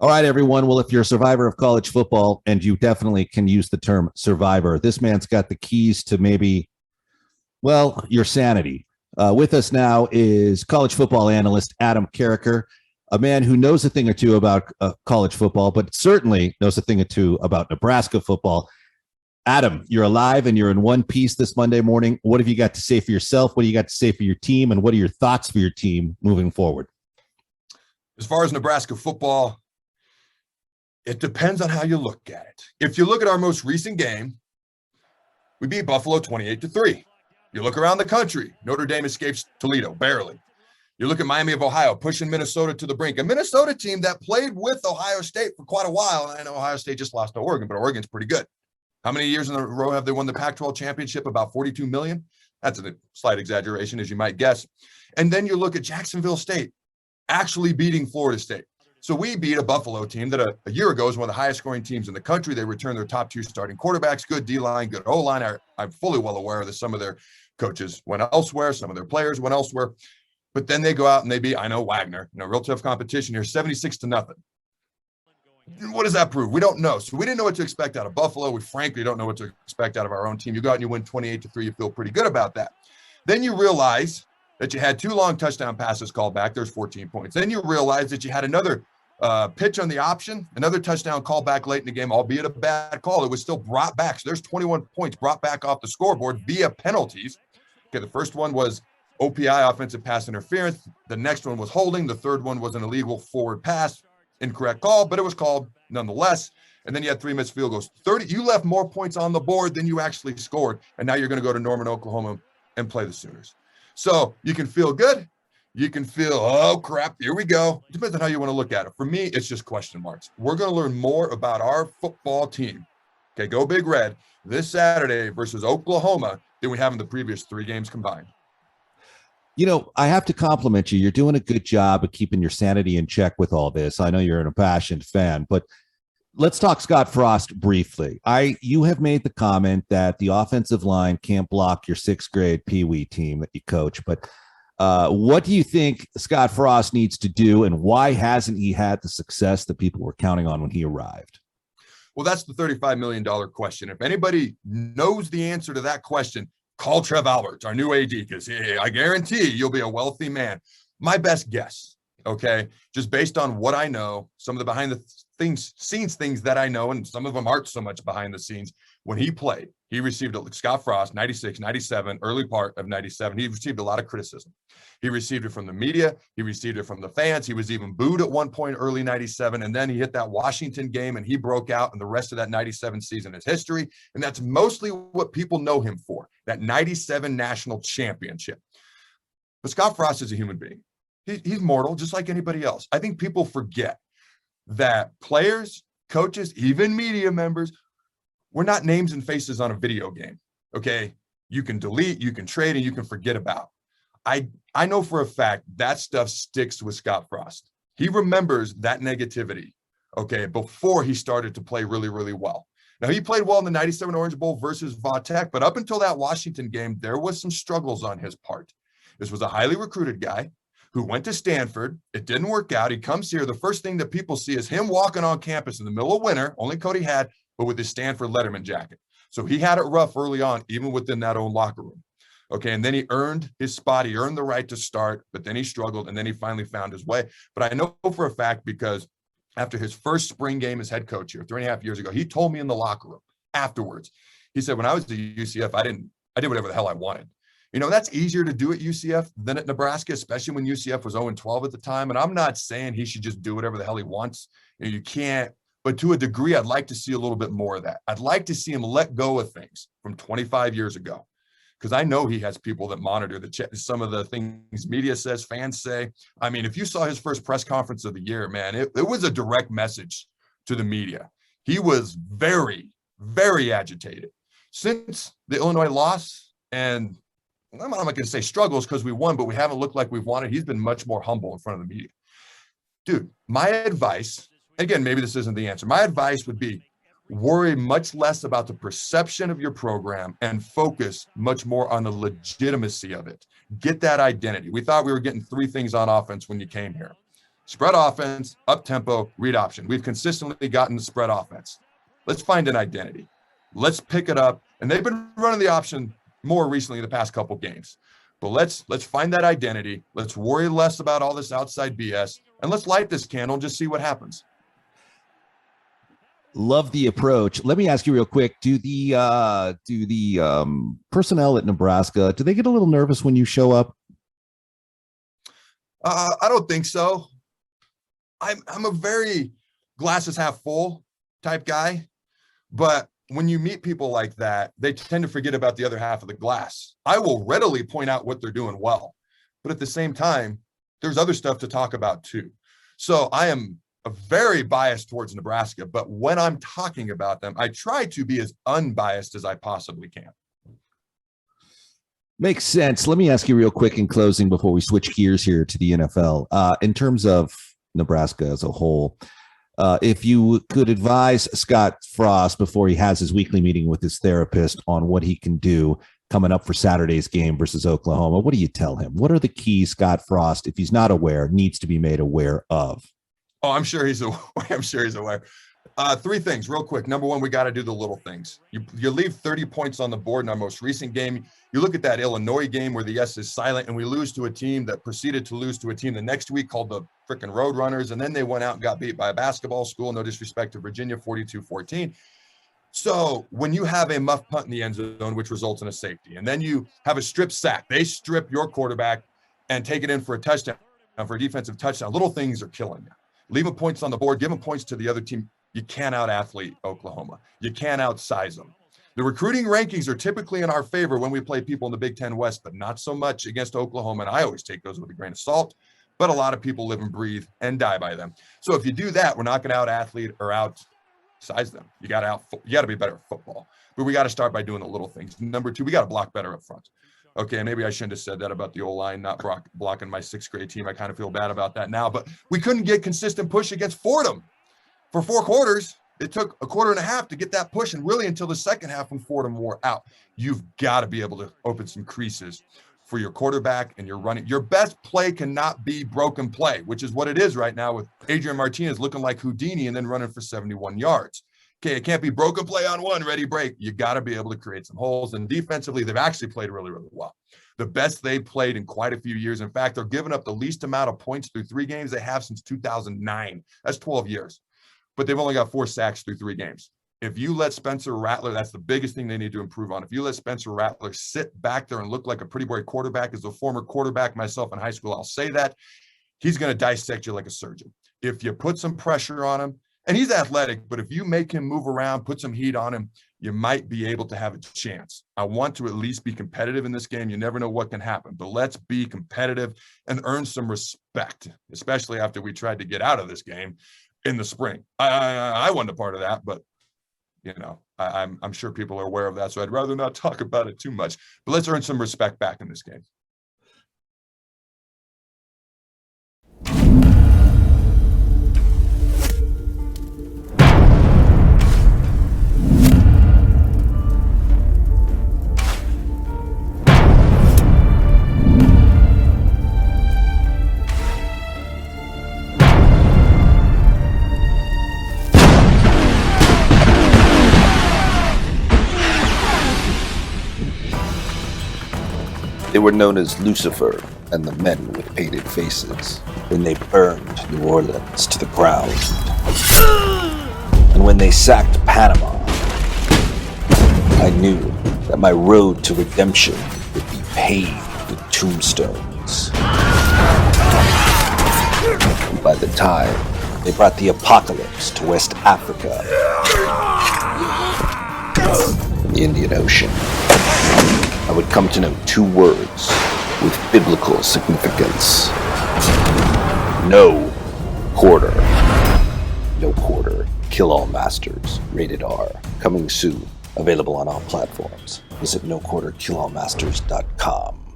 All right, everyone. Well, if you're a survivor of college football, and you definitely can use the term survivor, this man's got the keys to maybe, well, your sanity. With us now is college football analyst Adam Carriker, a man who knows a thing or two about college football, but certainly knows a thing or two about Nebraska football. Adam, you're alive and you're in one piece this Monday morning. What have you got to say for yourself? What do you got to say for your team? And what are your thoughts for your team moving forward? As far as Nebraska football, it depends on how you look at it. If you look at our most recent game, we beat Buffalo 28-3. You look around the country, Notre Dame escapes Toledo, barely. You look at Miami of Ohio, pushing Minnesota to the brink. A Minnesota team that played with Ohio State for quite a while. And I know Ohio State just lost to Oregon, but Oregon's pretty good. How many years in a row have they won the Pac-12 championship? About 42 million. That's a slight exaggeration, as you might guess. And then you look at Jacksonville State actually beating Florida State. So we beat a Buffalo team that a year ago was one of the highest scoring teams in the country. They returned their top two starting quarterbacks, good D-line, good O-line. I'm fully well aware that some of their coaches went elsewhere, some of their players went elsewhere. But then they go out and they beat, I know, Wagner, real tough competition here, 76-0. What does that prove? We don't know. So we didn't know what to expect out of Buffalo. We frankly don't know what to expect out of our own team. You go out and you win 28-3. You feel pretty good about that. Then you realize that you had two long touchdown passes called back. There's 14 points. Then you realize that you had another pitch on the option, another touchdown called back late in the game, albeit a bad call. It was still brought back. So there's 21 points brought back off the scoreboard via penalties. Okay, the first one was OPI, offensive pass interference. The next one was holding. The third one was an illegal forward pass. Incorrect call, but it was called nonetheless. And then you had 3 missed field goals. 30. You left more points on the board than you actually scored. And now you're going to go to Norman, Oklahoma and play the Sooners. So you can feel good. You can feel, oh, crap, here we go. It depends on how you want to look at it. For me, it's just question marks. We're going to learn more about our football team, okay, go Big Red, this Saturday versus Oklahoma than we have in the previous 3 games combined. You know, I have to compliment you. You're doing a good job of keeping your sanity in check with all this. I know you're an impassioned fan, but let's talk Scott Frost briefly. You have made the comment that the offensive line can't block your 6th grade Pee Wee team that you coach, but what do you think Scott Frost needs to do, and why hasn't he had the success that people were counting on when he arrived? Well, that's the $35 million question. If anybody knows the answer to that question, call Trev Alberts, our new AD, because I guarantee you'll be a wealthy man. My best guess, okay, just based on what I know, some of the behind the scenes things that I know, and some of them aren't so much behind the scenes. When he played, he received Scott Frost, 96, 97, early part of 97. He received a lot of criticism. He received it from the media. He received it from the fans. He was even booed at one point early 97. And then he hit that Washington game and he broke out, and the rest of that 97 season is history. And that's mostly what people know him for, that 97 national championship. But Scott Frost is a human being. He's mortal, just like anybody else. I think people forget that players, coaches, even media members, we're not names and faces on a video game, okay? You can delete, you can trade, and you can forget about. I know for a fact that stuff sticks with Scott Frost. He remembers that negativity, okay, before he started to play really, really well. Now, he played well in the 97 Orange Bowl versus Va-Tech, but up until that Washington game, there was some struggles on his part. This was a highly recruited guy who went to Stanford. It didn't work out. He comes here. The first thing that people see is him walking on campus in the middle of winter, only coat he had, but with his Stanford Letterman jacket. So he had it rough early on, even within that own locker room. Okay, and then he earned his spot. He earned the right to start, but then he struggled, and then he finally found his way. But I know for a fact, because after his first spring game as head coach here 3.5 years ago, he told me in the locker room afterwards, he said, when I was at UCF, I did whatever the hell I wanted. That's easier to do at UCF than at Nebraska, especially when UCF was 0-12 at the time. And I'm not saying he should just do whatever the hell he wants. You can't. But to a degree, I'd like to see a little bit more of that. I'd like to see him let go of things from 25 years ago, because I know he has people that monitor some of the things media says, fans say. I mean, if you saw his first press conference of the year, man, it was a direct message to the media. He was very, very agitated. Since the Illinois loss, and I'm not going to say struggles because we won, but we haven't looked like we've wanted, he's been much more humble in front of the media. Dude, my advice, again, maybe this isn't the answer. My advice would be worry much less about the perception of your program and focus much more on the legitimacy of it. Get that identity. We thought we were getting 3 things on offense when you came here. Spread offense, up tempo, read option. We've consistently gotten the spread offense. Let's find an identity. Let's pick it up. And they've been running the option more recently in the past couple games. But let's find that identity. Let's worry less about all this outside BS. And let's light this candle and just see what happens. Love the approach. Let me ask you real quick. Do the personnel at Nebraska, do they get a little nervous when you show up? I don't think so. I'm a very glasses half full type guy, but when you meet people like that, they tend to forget about the other half of the glass. I will readily point out what they're doing well, but at the same time, there's other stuff to talk about too. So I am very biased towards Nebraska, but when I'm talking about them, I try to be as unbiased as I possibly can. Makes sense. Let me ask you real quick in closing before we switch gears here to the NFL. In terms of Nebraska as a whole, if you could advise Scott Frost before he has his weekly meeting with his therapist on what he can do coming up for Saturday's game versus Oklahoma, what do you tell him? What are the keys Scott Frost, if he's not aware, needs to be made aware of? Oh, I'm sure he's aware. I'm sure he's aware. Three things real quick. Number one, we got to do the little things. You leave 30 points on the board in our most recent game. You look at that Illinois game where the yes is silent and we lose to a team that proceeded to lose to a team the next week called the freaking Roadrunners. And then they went out and got beat by a basketball school. No disrespect to Virginia, 42-14. So when you have a muff punt in the end zone, which results in a safety, and then you have a strip sack, they strip your quarterback and take it in for a touchdown, for a defensive touchdown. Little things are killing you. Leaving points on the board, giving points to the other team. You can't out-athlete Oklahoma. You can't outsize them. The recruiting rankings are typically in our favor when we play people in the Big Ten West, but not so much against Oklahoma. And I always take those with a grain of salt, but a lot of people live and breathe and die by them. So if you do that, we're not going to out-athlete or outsize them. You got to be better at football, but we got to start by doing the little things. Number two, we got to block better up front. Okay, maybe I shouldn't have said that about the O-line not blocking my sixth grade team. I kind of feel bad about that now, but we couldn't get consistent push against Fordham. For 4 quarters, it took a quarter and a half to get that push, and really until the second half when Fordham wore out. You've got to be able to open some creases for your quarterback and your running. Your best play cannot be broken play, which is what it is right now with Adrian Martinez looking like Houdini and then running for 71 yards. Okay, it can't be broken play on one, ready, break. You got to be able to create some holes. And defensively, they've actually played really, really well. The best they've played in quite a few years. In fact, they're giving up the least amount of points through 3 games they have since 2009. That's 12 years. But they've only got 4 sacks through 3 games. If you let Spencer Rattler, that's the biggest thing they need to improve on. If you let Spencer Rattler sit back there and look like a pretty boy quarterback, as a former quarterback myself in high school, I'll say that, he's going to dissect you like a surgeon. If you put some pressure on him, and he's athletic, but if you make him move around, put some heat on him, you might be able to have a chance. I want to at least be competitive in this game. You never know what can happen, but let's be competitive and earn some respect, especially after we tried to get out of this game in the spring. I wasn't a part of that, but you know, I'm sure people are aware of that, so I'd rather not talk about it too much. But let's earn some respect back in this game. They were known as Lucifer and the Men with Painted Faces when they burned New Orleans to the ground. And when they sacked Panama, I knew that my road to redemption would be paved with tombstones. And by the time they brought the apocalypse to West Africa and the Indian Ocean, I would come to know 2 words with biblical significance. No quarter. No quarter. Kill All Masters. Rated R. Coming soon. Available on all platforms. Visit noquarterkillallmasters.com.